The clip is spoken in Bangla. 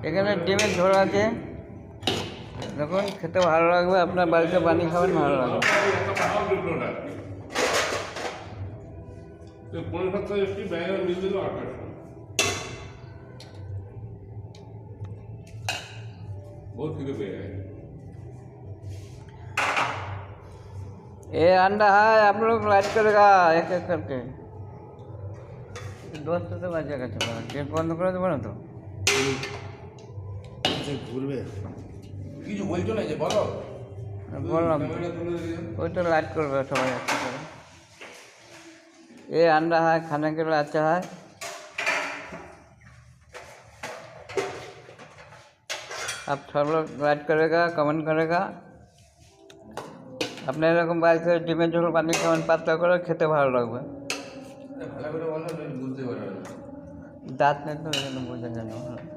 এখানে ডিমের ঝোল আছে, দেখুন খেতে ভালো লাগবে, আপনার বাড়িতে বানিয়ে খাবেন ভালো লাগবে। ये अंडा है, आप लोग लाइट करेगा एक एक करके। दोस्त तो बजेगा, चलो गेट बंद করে দেবো না তো। ঘুরবে কিছু বলছো না যে বলো, বললাম ওইটা लाइट করবে সবাই একটা করে। ये अंडा है, खाने के लिए अच्छा है। आप सब लोग लाइक करेगा, कमेंट करेगा। আপনি এরকম বাড়িতে ডিমের ঝোল বানিয়ে খাবেন, পাতলা করে খেতে ভালো লাগবে। ভালো করে বলো, বুঝতে পারবে। দাঁত নেই তো এই জন্য বোঝা যায় না।